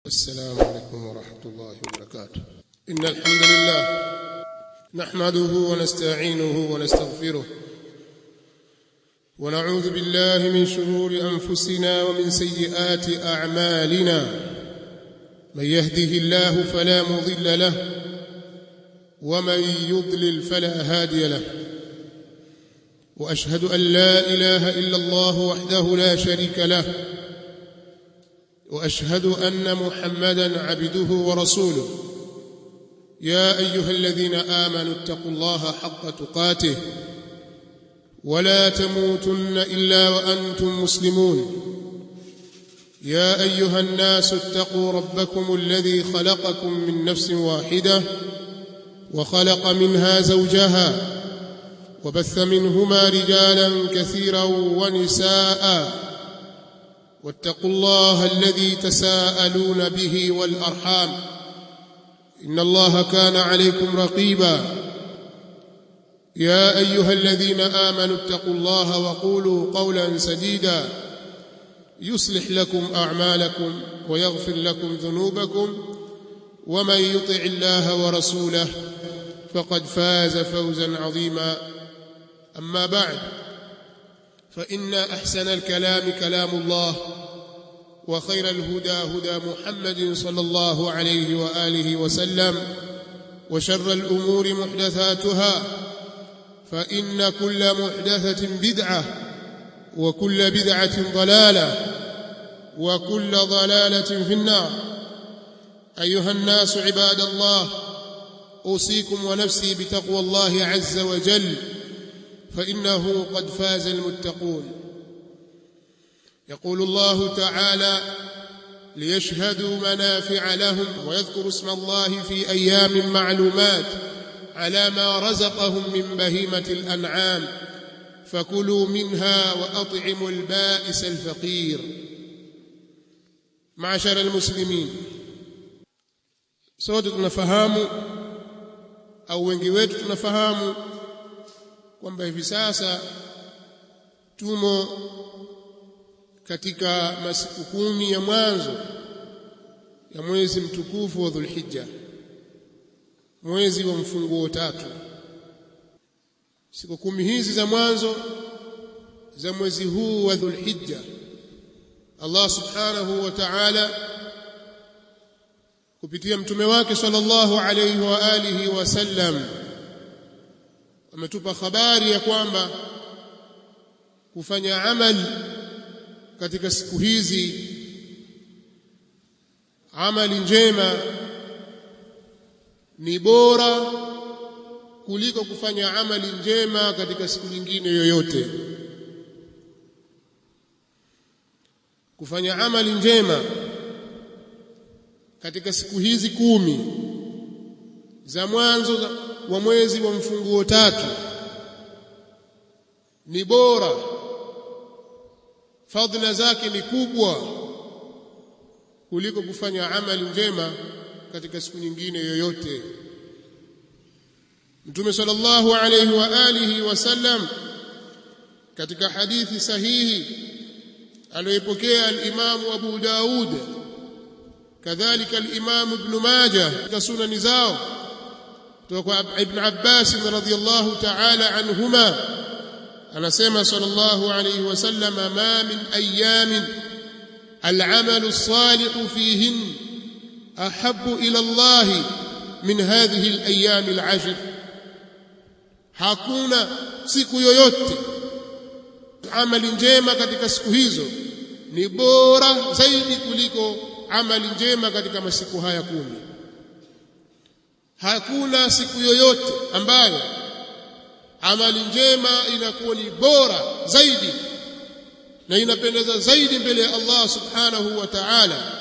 السلام عليكم ورحمة الله وبركاته. إن الحمد لله نحمده ونستعينه ونستغفره ونعوذ بالله من شرور أنفسنا ومن سيئات أعمالنا. من يهده الله فلا مضل له ومن يضلل فلا هادي له. وأشهد أن لا إله إلا الله وحده لا شريك له وأشهد أن محمدًا عبده ورسوله. يا أيها الذين آمنوا اتقوا الله حق تقاته ولا تموتن إلا وأنتم مسلمون. يا أيها الناس اتقوا ربكم الذي خلقكم من نفس واحدة وخلق منها زوجها وبث منهما رجالا كثيرا ونساء. واتقوا الله الذي تساءلون به والأرحام إن الله كان عليكم رقيبا. يا أيها الذين آمنوا اتقوا الله وقولوا قولا سديدا يصلح لكم أعمالكم ويغفر لكم ذنوبكم ومن يطع الله ورسوله فقد فاز فوزا عظيما. أما بعد، فإن أحسن الكلام كلام الله وخير الهدى هدى محمد صلى الله عليه وآله وسلم وشر الأمور محدثاتها فإن كل محدثة بدعة وكل بدعة ضلالة وكل ضلالة في النار. أيها الناس عباد الله، أوصيكم ونفسي بتقوى الله عز وجل فإنه قد فاز المتقون. يقول الله تعالى: ليشهدوا منافع لهم ويذكروا اسم الله في أيام معلومات على ما رزقهم من بهيمة الأنعام فكلوا منها وأطعموا البائس الفقير. معشر المسلمين، sote tunafahamu au wengi wetu tunafahamu kwamba hivi sasa tumo katika masiku 10 ya mwanzo ya mwezi mtukufu wa Dhulhijja, mwezi wa mfunguo 3. Siku 10 hizi za mwanzo za mwezi huu wa Dhulhijja, Allah subhanahu wa ta'ala kupitia mtume wake sallallahu alayhi wa alihi wasallam ametupa habari ya kwamba kufanya amali katika siku hizi, amali njema, ni bora kuliko kufanya amali njema katika siku nyingine yoyote. Kufanya amali njema katika siku hizi 10 za mwanzo wa mwezi wa mfunguo 3 ni bora, fadhila zake ni kubwa kuliko kufanya amali njema katika siku nyingine yoyote. Mtume sallallahu alayhi wa alihi wasallam katika hadithi sahihi aliyopokea al-Imam Abu Daud kadhalika al-Imam Ibn Majah katika sunani zao kutoka Ibn Abbas radhiyallahu ta'ala anhuma, anasema sallallahu alayhi wasallam: ma min ayamin al-amalu as-salihu fihin ahabbu ila Allah min hadhihi al-ayyam al-ashr. Hakuna siku yoyote amali njema katika siku hizo ni bora zaidi kuliko amali njema katika masiku haya 10. Hakuna siku yoyote ambayo amali njema inakuwa ni bora zaidi na inapendeza zaidi mbele ya Allah subhanahu wa ta'ala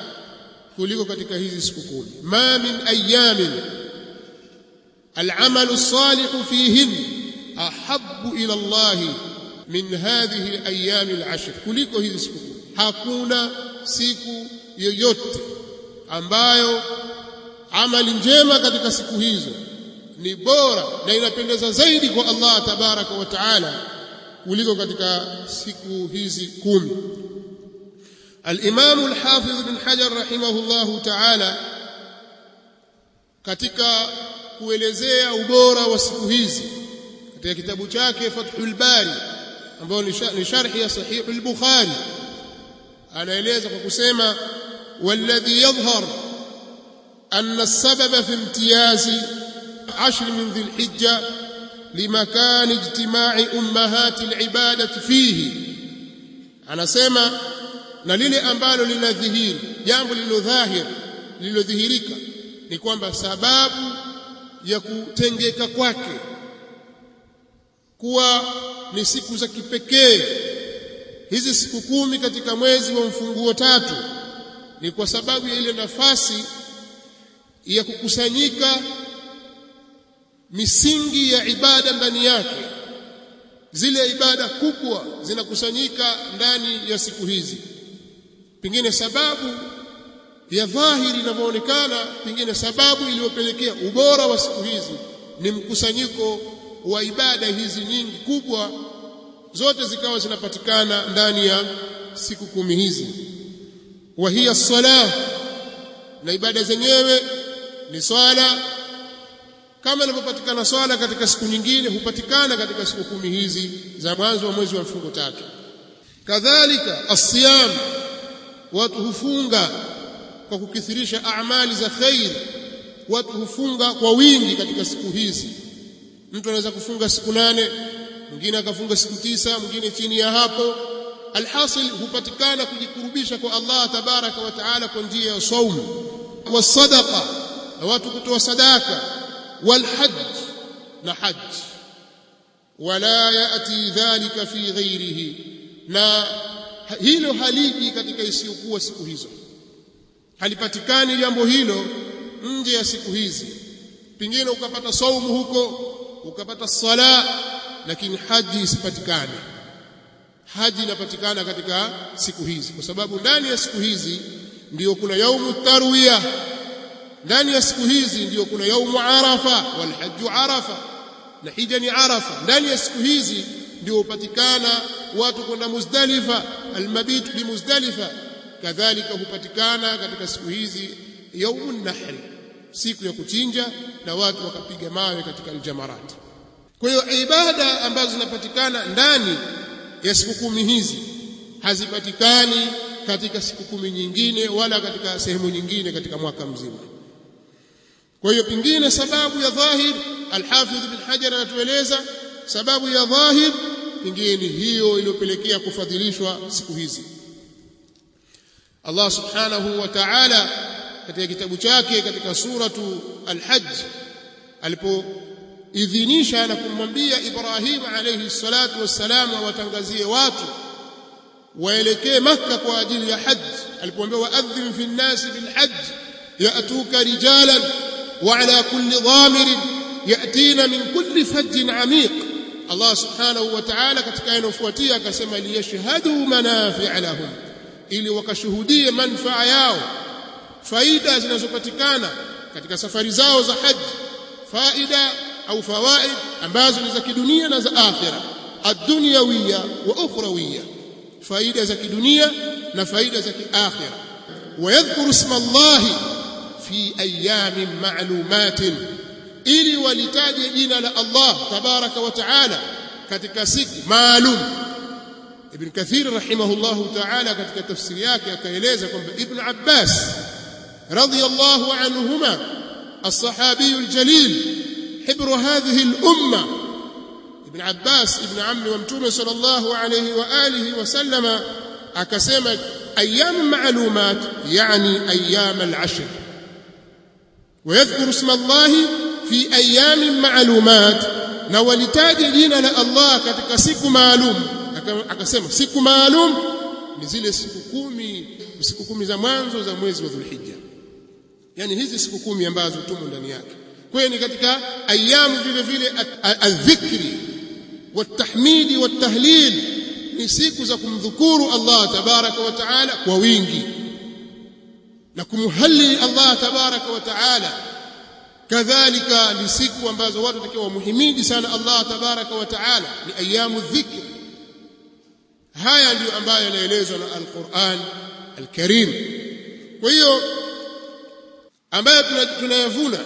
kuliko katika hizi siku 10. Ma min ayamin al-amalu as-salihu fihin ahabbu ila Allah min hadhihi al-ayyam al-ashr, kuliko hizi siku 10. Hakuna siku yoyote ambayo amali njema katika siku hizo ni bora na inapendeza zaidi kwa Allah tabaraka wa taala kuliko katika siku hizi 10. Al-Imam al-Hafidh Ibn Hajar rahimahullahu ta'ala katika kuelezea ubora wa siku hizi katika kitabu chake Fathul Bari ambao ni sharhi ya Sahih al-Bukhari, anaeleza kwa kusema walladhi yadhhar anna as-sababa fi imtiyazi 10 min dhil hijja limakan ijtima'i ummahati al-ibadati fihi, anasema na lile ambalo linadhihiri, jambo lililodhihirika ni kwamba sababu ya kutengeka kwake kuwa ni siku za kipekee hizi siku 10 katika mwezi wa mfunguo 3 ni kwa sababu ya ile nafasi ya kukusanyika misingi ya ibada ndani yake. Zile ibada kubwa zinakusanyika ndani ya siku hizi. Pengine sababu ya dhahiri inavyoonekana, pengine sababu iliyopelekea ubora wa siku hizi ni mkusanyiko wa ibada hizi nyingi kubwa, zote zikawa zinapatikana ndani ya siku 10 hizi. Wa hiya as-salah, na ibada zenyewe ni swala. Kama inavyopatikana swala katika siku nyingine, hupatikana katika siku 10 hizi za mwanzo wa mwezi wa mfungo 3. Kadhalika as-siyam, watu hufunga kwa kukithirisha amali za khair. Watu hufunga kwa wingi katika siku hizi. Mtu anaweza kufunga siku 8, mwingine akafunga siku 9, mwingine chini ya hapo. Alhasil, hupatikana kujikurubisha kwa Allah tabaraka wa taala kwa njia ya saumu, wasadaqa, na watu kutoa sadaka, walhajj, na hajj. Wala yati dhalika fi ghairihi, na hilo haliji katika isiyokuwa siku hizo. Halipatikani jambo hilo nje ya siku hizi. Pengine ukapata saumu huko, ukapata sala, lakini haji isipatikane. Haji inapatikana katika siku hizi kwa sababu ndani ya siku hizi ndio kuna yaumu tarwiya, ndani ya siku hizi ndio kuna yaumu arafa, wal hajju arafa, na hija ni arafa. Ndani ya siku hizi ndio hupatikana watu kwenda Muzdalifa, almabitu bi Muzdalifa. Kadhalika hupatikana katika siku hizi yaumun nahri, siku ya kuchinja, na watu wakapiga mawe katika aljamarat. Kwa hiyo ibada ambazo zinapatikana ndani ya siku 10 hizi hazipatikani katika siku 10 nyingine wala katika sehemu nyingine katika mwaka mzima. Kwa hiyo pengine sababu ya dhahir, Al-Hafidh Ibn Hajar anatueleza sababu ya dhahir pengine hiyo iliyopelekea kufadhilishwa siku hizi. Allah subhanahu wa ta'ala katika kitabu chake katika suratu Al-Hajj alipoidhinisha na kumwambia Ibrahim alayhi salatu wassalam awatangazie watu waelekee Makka kwa ajili ya hajj, alipomwambia wa'adhin fi an-nas bil hajj ya'tuka rijalan wa ala kulli dhamirin ya'tina min kulli fajjin 'amiq. Allah subhanahu wa ta'ala katika aya inayofuatia akasema liyashhadu manafi'a lahum, ili wakashuhudie manufaa yao, faida zinazopatikana katika safari zao za haji, faida au fawaid ambazo ni za kidunia na za akhira, ad-dunyawiyya wa ukhrawiyya, faida za kidunia na faida za kiakhira. Wayadhkuru isma Allahi fi ayamin ma'lumatin, ili walitaje jina la Allah tabaraka wa taala katika siku maalum. Ibn Kathir rahimahullahu ta'ala katika tafsiri yake akaeleza kwamba Ibn Abbas radiyallahu anhuma as-sahabi al-jalil hibru hadhihi al-umma, Ibn Abbas ibn ammi wa mtume sallallahu alayhi wa alihi wa sallama akasema ayyam ma'lumat, yani ayyam al-ashr. ويذكر اسم الله في أيام معلومات, na walitaje jina la Allah katika siku maalum. Akasema siku maalum ni zile siku 10 za mwanzo za mwezi wa Dhulhijja, yani hizi siku 10 ambazo tumo ndani yake. Kwa hiyo ni katika ayamu vile vile adh-dhikri wat-tahmidi wat-tahlil, ni siku za kumdhukuru Allah tabaraka wa taala kwa wingi na kumhalli Allah tabaraka wa taala. Kadhalika ni siku ambazo watu watakiwa wamhimidi sana Allah tabaraka wa taala, ni ayamu dhikr. Haya ndio ambayo yanaelezwa na Al-Qur'an alkarim. Kwa hiyo ambayo tunayavuna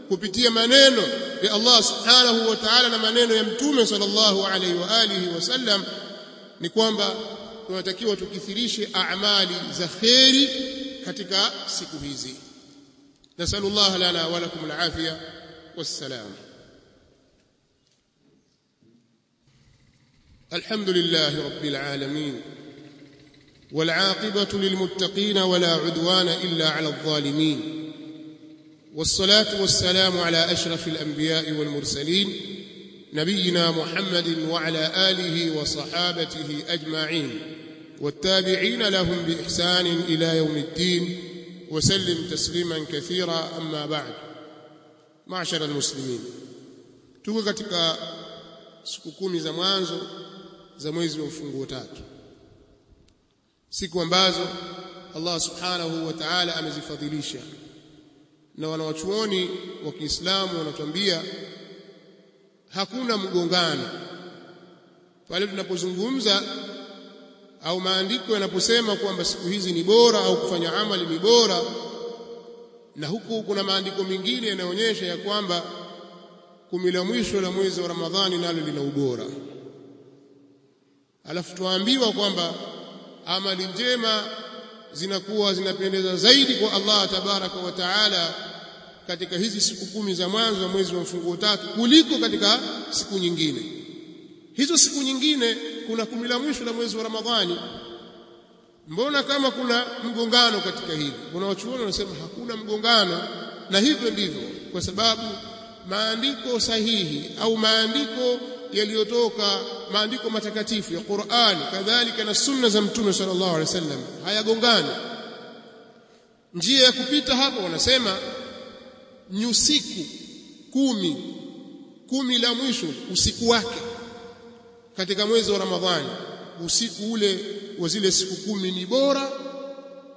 kupitia maneno ya Allah subhanahu wa ta'ala na maneno ya mtume sallallahu alayhi wa alihi wasallam ni kwamba tunatakiwa tukithirishe a'mali za khairi katika siku hizi. Nasallallahu lana wa lakum al-afia was-salam. Alhamdulillahi rabbil alamin wal 'aqibatu lil muttaqin wa la 'udwana illa 'ala adh-dhalimin. والصلاة والسلام على أشرف الأنبياء والمرسلين نبينا محمد وعلى آله وصحابته أجمعين والتابعين لهم بإحسان إلى يوم الدين وسلم تسليما كثيرا. أما بعد، معشر المسلمين، tuko katika siku 10 za mwanzo za mwezi wa mfunguo 3, siku ambazo Allah subhanahu wa ta'ala amezifadhilisha, na wanawachuoni wa Kiislamu wanatuambia hakuna mgongano pale tunapozungumza au maandiko yanaposema kwamba siku hizi ni bora au kufanya amali ni bora, na huku kuna maandiko mengine yanaonyesha ya kwamba 10 la mwisho la mwezi wa Ramadhani nalo lina ubora. Alafu tuambiwa kwamba amali njema zinakuwa zinapendeza zaidi kwa Allah tabaraka wa taala katika hizi siku 10 za mwanzo wa mwezi wa mfunguo 3 kuliko katika siku nyingine. Hizo siku nyingine kuna 10 la mwisho la mwezi wa Ramadhani. Mbona kama kuna mgongano katika hili? Kuna wachuoni wanasema hakuna mgongano, na hivyo ndivyo, kwa sababu maandiko sahihi au maandiko yaliyotoka, maandiko matakatifu ya Qur'ani kadhalika na sunna za Mtume sallallahu alaihi wasallam hayagongani. Njia ya kupita hapo wanasema ni usiku 10 la mwisho, usiku wake katika mwezi wa Ramadhani, usiku ule wa zile siku 10 ni bora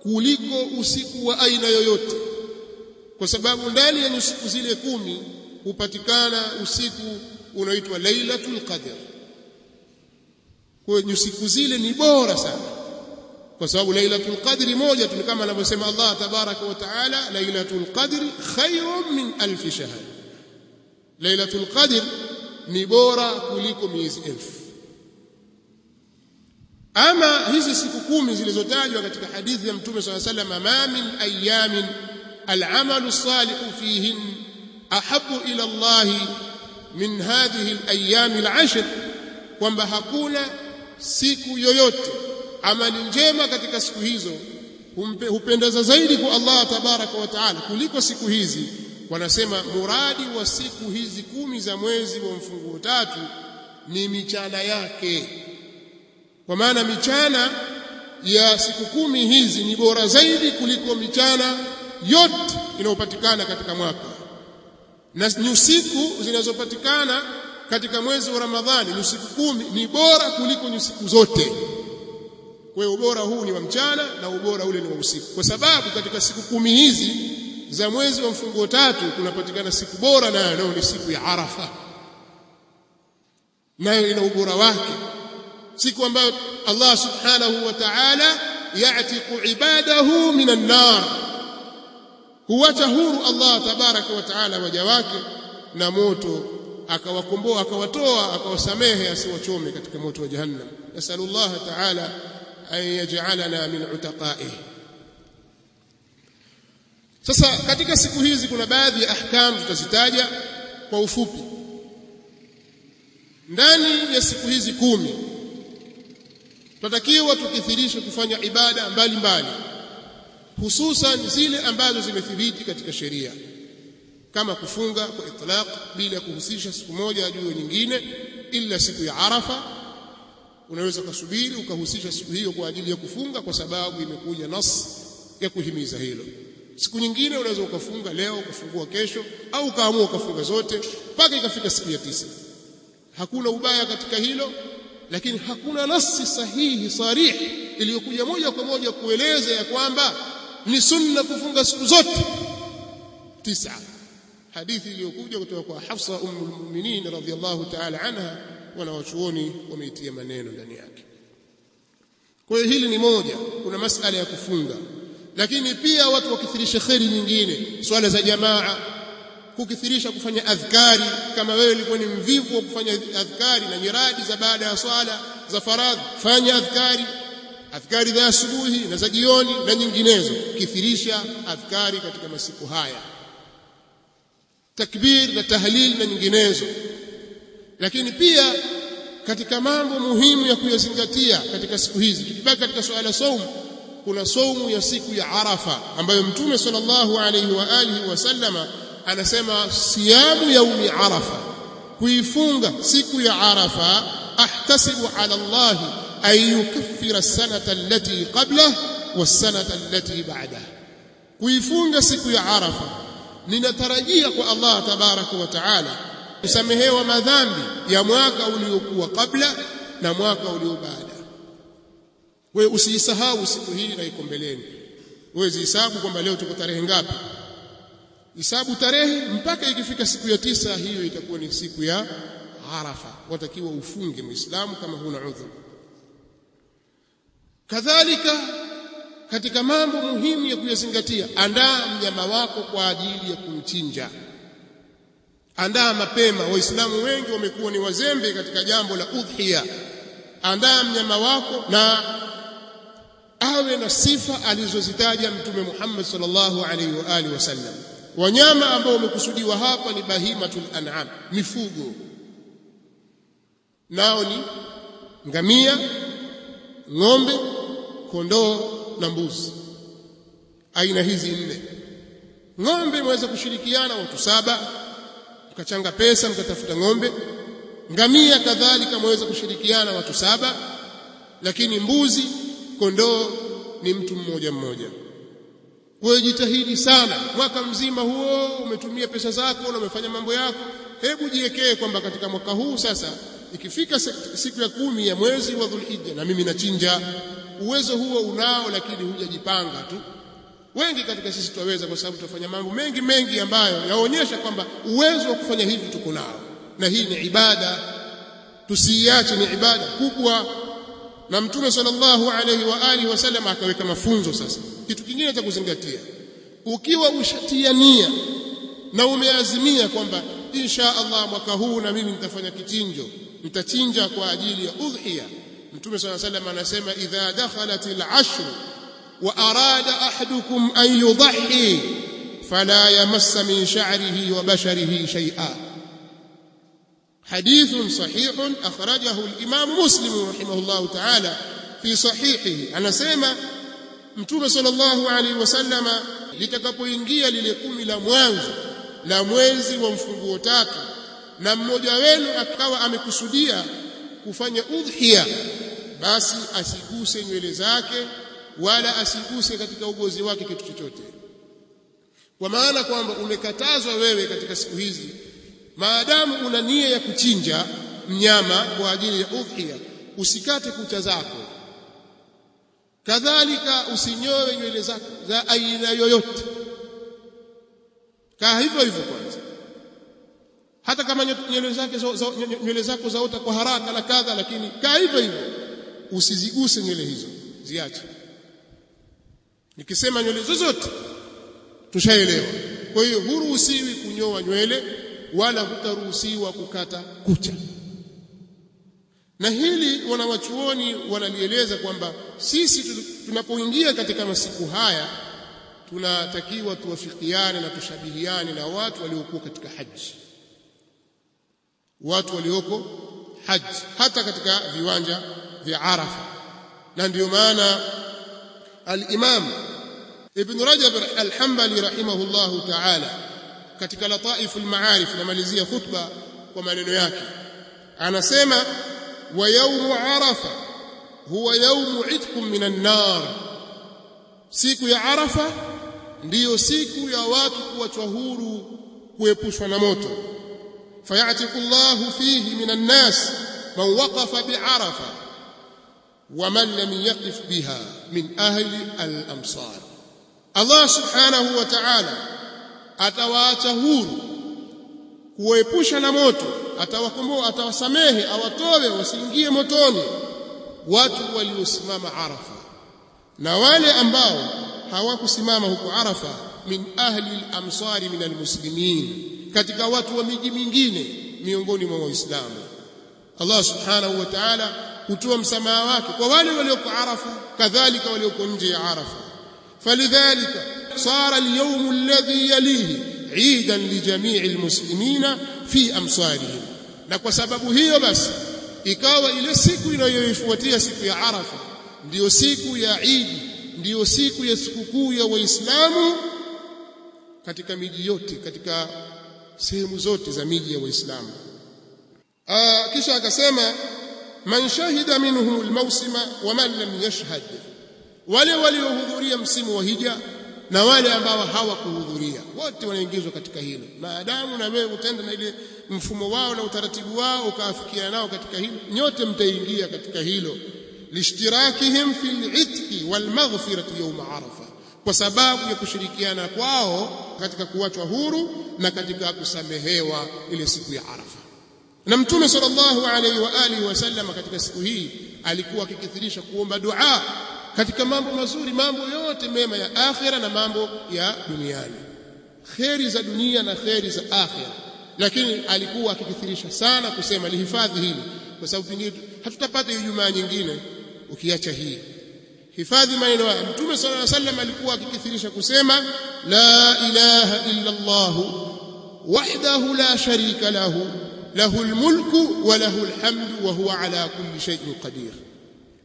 kuliko usiku wa aina yoyote, kwa sababu ndani ya siku zile 10 hupatikana usiku unaitwa Lailatul Qadr. Kwa hiyo siku zile ni bora sana, kwa sababu Lailatul Qadr moja tu, kama anavyosema Allah tabaraka wa taala, Lailatul Qadr khairun min alf shahr. Lailatul Qadr ni bora kuliko miezi 1000. Ama hizi siku 10 zilizotajwa katika hadithi ya Mtume sallallahu alayhi wasallam, ma min ayamin al-amalu salihu fihin ahabbu ila Allah min hadhihi al-ayyam al-ashr, kwamba hakuna siku yoyote amali njema katika siku hizo hupendeza zaidi kwa Allah tabaraka wa taala kuliko siku hizi. Wanasema muradi wa siku hizi 10 za mwezi wa mfunguo 3 ni michana yake, kwa maana michana ya siku 10 hizi ni bora zaidi kuliko michana yote inayopatikana katika mwaka, na nyusiku zinazopatikana katika mwezi wa Ramadhani, nyusiku 10 ni bora kuliko nyusiku zote. Kwa hiyo ubora huu ni wa mchana na ubora ule ni wa usiku, kwa sababu katika siku 10 hizi za mwezi wa mfunguo 3 kunapatikana siku bora, nayo ni siku ya Arafa, nayo ina ubora wake, siku ambayo Allah subhanahu wa ta'ala ya'tiqu ibadahu minan nar, huwacha huru Allah tabaraka wa ta'ala waja wake na moto, akawakomboa, akawatoa, akawasamehe, asiwachome katika moto wa jahannam. Nasallallahu ta'ala an yaj'alana min utaqaihi. Sasa katika siku hizi kuna baadhi ya ahkam tutazitaja kwa ufupi. Ndani ya siku hizi 10 tunatakiwa tukithirishe kufanya ibada mbalimbali, hususan zile ambazo zimethibiti katika sheria, kama kufunga kwa itlaq bila kuhusisha siku moja juu ya nyingine, ila siku ya Arafa. Unaweza kusubiri ukahusisha siku hiyo kwa ajili ya kufunga, kwa sababu imekuja nas ya kuhimiza hilo. Siku nyingine unaweza ukafunga leo ukafungua kesho, au ukaamua ukafunga zote mpaka ikafika siku ya 9. Hakuna ubaya katika hilo, lakini hakuna nasi sahihi sarih iliyokuja moja kwa moja kueleza ya kwamba ni sunna kufunga siku zote 9. Hadithi iliyokuja kutoka kwa Hafsa ummul mu'minin radhiyallahu ta'ala anha, wanawachuoni wameitia maneno ndani yake. Kwa hiyo hili ni moja, kuna masala ya kufunga. Lakini pia watu wakithirisha khairi nyingine, swala za jamaa, kukithirisha kufanya adhkari. Kama wewe ulikuwa ni mvivu wa kufanya adhkari na nyiradi za baada ya swala za faradhi, fanya adhkari za asubuhi na za jioni na nyinginezo. Kithirisha adhkari katika masiku haya, takbir na tahlil na nyinginezo. Lakini pia katika mambo muhimu ya kuyazingatia katika siku hizi, tukibaki katika swala saumu, kuna saumu ya siku ya Arafa ambayo Mtume sallallahu alayhi wa alihi wasallama anasema siyamu yaumi Arafa, kuifunga siku ya Arafa, ahtasibu ala Allah an yukaffira as-sanata allati qablahu was-sanata allati ba'daha. Kuifunga siku ya Arafa ninatarajia kwa Allah tabaraka wa taala kusamehewa madhambi ya mwaka uliokuwa kabla na mwaka ulio baada. Wewe usisahau siku hii na iko mbeleni. Wewe zihesabu kwamba leo tuko tarehe ngapi, hisabu tarehe mpaka ikifika siku ya 9, hiyo itakuwa ni siku ya Arafa. Watakiwa ufunge Muislamu kama huna udhur. Kadhalika katika mambo muhimu ya kuyazingatia, andaa mnyama wako kwa ajili ya kumchinja. Andaa mapema. Waislamu wengi wamekuwa ni wazembe katika jambo la udhiya. Andaa mnyama wako na awe na sifa alizozitaja Mtume Muhammad sallallahu alaihi wa alihi wasallam. Wanyama ambao wamekusudiwa hapa ni bahimatul an'am, mifugo, nao ni ngamia, ng'ombe, kondoo na mbuzi. Aina hizi 4. Ng'ombe mweza kushirikiana watu 7, mkachanga pesa mkatafuta ng'ombe. Ngamia kadhalika mweza kushirikiana watu 7, lakini mbuzi, kondoo ni mtu mmoja mmoja. Wewe jitahidi sana, mwaka mzima huo umetumia pesa zako na umefanya mambo yako. Hebu jiwekee kwamba katika mwaka huu sasa, ikifika siku ya 10 ya mwezi wa Dhulhijja na mimi nachinja. Uwezo huo unao, lakini hujajipanga tu. Wengi katika sisi tuweza, kwa sababu tutafanya mambo mengi ambayo yaonyesha kwamba uwezo wa kufanya hivi tuko nao, na hii ni ibada, tusiiache, ni ibada kubwa. Na Mtume sallallahu alayhi wa alihi wasallam akaweka mafunzo. Sasa kitu kingine cha kuzingatia, ukiwa ushatia nia na umeazimia kwamba insha Allah mwaka huu na mimi nitafanya kichinjo, nitachinja kwa ajili ya udhiya, Mtume sallallahu alayhi wasallam anasema idha dakhalatil ashr wa arada ahadukum an yudhi fala yamassa min sha'rihi wa basharihi shay'a. حديث صحيح أخرجه الإمام مسلم رحمه الله تعالى في صحيحه. anasema Mtume sallallahu alaihi wasallam litakapoingia lile 10 la mwanzo la mwezi wa mfunguo 3, na mmoja wenu akawa amekusudia kufanya udhiya, basi asiguse nywele zake wala asiguse katika ugozi wake kitu chochote. Kwa maana kwamba umekatazwa wewe katika siku hizi, maadamu una nia ya kuchinja mnyama kwa ajili ya udhiya, usikate kucha zako. Kadhalika usinyoe nywele zako za aina yoyote. Kaa hivyo hivyo kwanza. Hata kama nywele zako zaota kwa haraka na kadha, lakini kaa hivyo hivyo, usiziguse nywele hizo, ziache. Nikisema nywele zozote tushaelewa. Kwa hiyo huruhusiwi kunyoa nywele wala hutaruhusiwa kukata kucha. Na hili wanawachuoni wanalieleza kwamba sisi tunapoingia katika masiku haya tunatakiwa tuwafikiane na tushabihiane na watu waliokuwa katika haji, watu walioko haji, hata katika viwanja vya Arafa. Na ndio maana al-Imam Ibn Rajab al-Hanbali rahimahullahu ta'ala katika Lataif al-Ma'arif, namalizia khutba kwa maneno yake, anasema wa yawmu Arafa huwa yawmu itkum minan nar, siku ya Arafa ndiyo siku ya watu kuachwa huru, kuepushwa na moto. fayatiku Allahu fihi minan nas man waqafa bi'arafa wa man lam yaqif biha min ahli al-amsar. Allah subhanahu wa ta'ala atawaacha huru, kuwaepusha na moto, atawakomboa, atawasamehe, awatoe wasiingie motoni watu waliosimama Arafa na wale ambao hawakusimama huko Arafa min ahli al-amsari min al-muslimin, katika watu wa miji mingine miongoni mwa Waislamu. Allah subhanahu wa ta'ala hutoa msamaha wake kwa wale walioko Arafa kadhalika walioko nje ya Arafa. Falidhalika sara al-yawm alladhi yalihi eidan li jami'i al-muslimina fi amsarihim, na kwa sababu hiyo basi ikawa ile siku inayoifuatia siku ya Arafa ndiyo siku ya Eid, ndiyo siku ya sikukuu ya Waislamu katika miji yote, katika sehemu zote za miji ya Waislamu. Kisha akasema man shahida minhum almawsima wa man lam yashhad, wale waliohudhuria msimu wa hija na wale ambao hawakuhudhuria wote wanaingizwa katika hilo, maadamu na wewe utaenda na ile mfumo wao na utaratibu wao ukaafikiana nao katika hilo, nyote mtaingia katika hilo. Lishtirakihim fil itqi wal maghfirati yawm Arafa, kwa sababu ya kushirikiana kwao katika kuachwa huru na katika kusamehewa ile siku ya Arafa. Na Mtume sallallahu alayhi wa alihi wasallam katika siku hii alikuwa akikithirisha kuomba dua katika mambo mazuri, mambo yote mema ya akhira na mambo ya duniani, khairi za dunia na khairi za akhira. Lakini alikuwa akikithirisha sana kusema lihifadhi hili, kwa sababu pengine hatutapata Ijumaa nyingine ukiacha hii. Hifadhi maneno haya. Mtume sallallahu alayhi wasallam alikuwa akikithirisha kusema la ilaha illa Allah wahdahu la sharika lahu lahul mulku wa lahul hamdu wa huwa ala kulli shay'in qadir.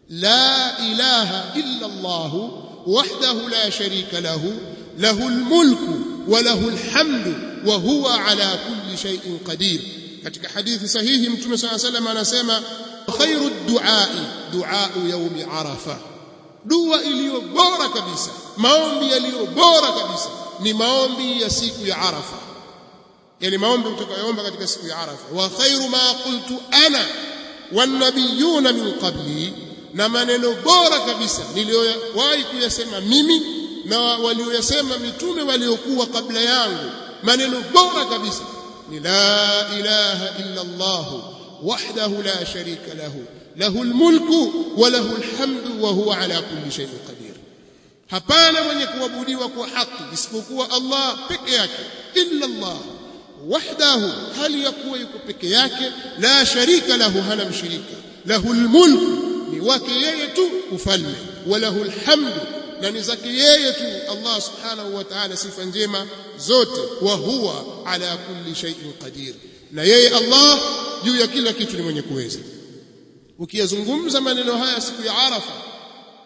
لا إله إلا الله وحده لا شريك له له الملك وله الحمد وهو على كل شيء قدير. katika hadithi sahihi Mtume صلى الله عليه وسلم anasema khairu du'a du'a yawm Arafa, dua iliyo bora kabisa, maombi yaliyo bora kabisa ni maombi ya siku ya Arafa, yani maombi utakayoomba katika siku ya Arafa. Wa khairu ma qultu ana wan nabiyuna min qabli, na maneno bora kabisa niliyowahi kuyasema mimi na walioyasema mitume waliokuwa kabla yangu, maneno bora kabisa ni la ilaha illa Allah wahdahu la sharika lahu lahul mulku wa lahul hamdu wa huwa ala kulli shay'in qadir. Hapana mwenye kuabudiwa kwa haki isipokuwa Allah peke yake, illa Allah wahdahu, hali ya kuwa yuko peke yake, la sharika lahu, hana mshirika, lahul mulku, ni wake yeye tu ufalme, walahul hamdu, na ni zake yeye tu Allah subhanahu wa ta'ala sifa njema zote, wa huwa ala kulli shay'in qadir, na yeye Allah juu ya kila kitu ni mwenye kuweza. Ukiyazungumza maneno haya siku ya Arafa,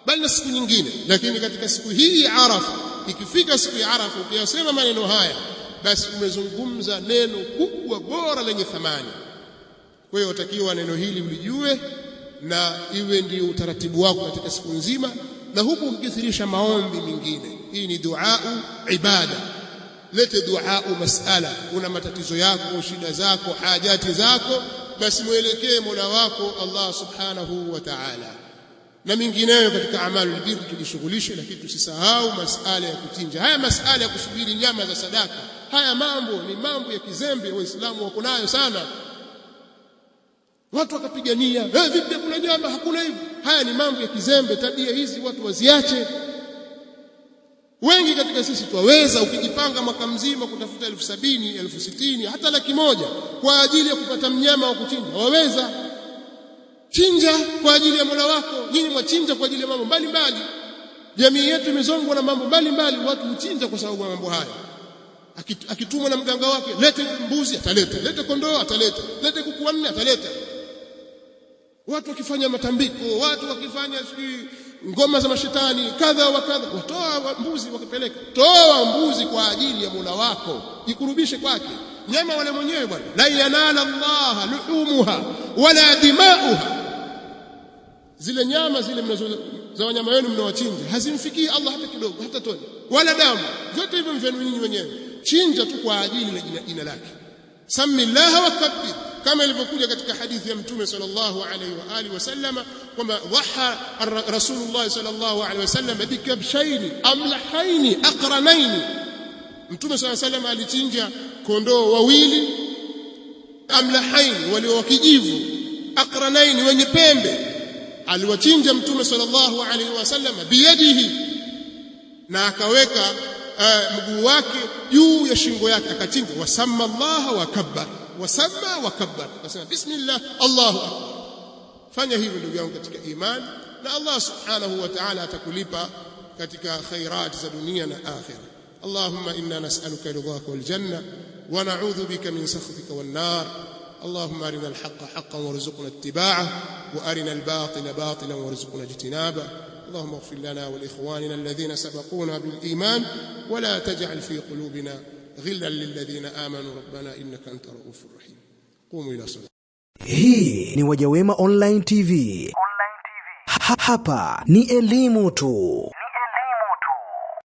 bali na siku nyingine, lakini katika siku hii ya Arafa, ikifika siku ya Arafa ukiyasema maneno haya, basi umezungumza neno kubwa bora lenye thamani. Kwa hiyo utakiwa neno hili ulijue na iwe ndio utaratibu wako katika siku nzima, na huku ukithirisha maombi mengine. Hii ni dua ibada. Lete dua masala, una matatizo yako, shida zako, hajati zako, basi muelekee Mola wako Allah subhanahu wa ta'ala. Na mengineyo katika amalul bir tujishughulishe, lakini tusisahau masala ya kuchinja. Haya masala ya kusubiri nyama za sadaka, haya mambo ni mambo ya kizembe, Waislamu wako nayo sana. Watu wakapigania vipi kuna nyama, hakuna hivi. Haya ni mambo ya kizembe, tabia hizi watu waziache. Wengi katika sisi twaweza, ukijipanga mwaka mzima kutafuta 70,000, 60,000, hata 100,000 kwa ajili ya kupata mnyama wa kuchinja, waweza. Chinja kwa ajili ya Mola wako. Nyinyi mwachinja kwa ajili ya mambo mbalimbali. Jamii yetu imezongwa na mambo mbalimbali, watu huchinja kwa sababu ya mambo haya. Akitumwa na mganga wake, lete mbuzi ataleta, lete kondoo ataleta, lete kuku wanne ataleta. Watu wakifanya matambiko, watu wakifanya ngoma za mashetani kadha wa kadha, watoa mbuzi wakipeleka. Toa mbuzi kwa ajili ya Mola wako, jikurubishe kwake. Nyama wale mwenyewe bwana, la yanala Allah luhumuha wala dimauha, zile nyama zile za wanyama wenu mnawachinja hazimfikii Allah hata kidogo, hata tone wala damu, vyote hivyo mvenu nyinyi wenyewe. Chinja tu kwa ajili ya jina lake. Samillaha wa kabbir, kama ilivyokuja katika hadithi ya Mtume sallallahu alayhi wa alihi wasallam kwamba dhaha Rasulullah sallallahu alayhi wasallam bikabshaini amlahaini aqranaini. Mtume sallallahu alayhi wasallam alichinja kondoo wawili amlahaini, walio wa kijivu, aqranaini, wenye pembe. aliwachinja mtume sallallahu alaihi wasallam biyadihi, na akaweka mguu wake juu ya shingo yake akachinja. Wasamma Allah wa kabbar, wasamma wa kabbar, akasema bismillah Allahu akbar. Fanya hivyo ndugu yangu katika imani, na Allah subhanahu wa ta'ala atakulipa katika khairat za dunia na akhirah. Allahumma inna nas'aluka ridhaka wal janna wa na'udhu bika min sakhatika wan nar. اللهم أرنا الحق حقا وارزقنا اتباعه وأرنا الباطل باطلا وارزقنا اجتنابه. اللهم اغفر لنا ولإخواننا الذين سبقونا بالإيمان ولا تجعل في قلوبنا غلا للذين آمنوا ربنا إنك أنت رؤوف رحيم. قوموا إلى صلاة. Hii ni Wajawema Online TV. Hapa ni elimu tu.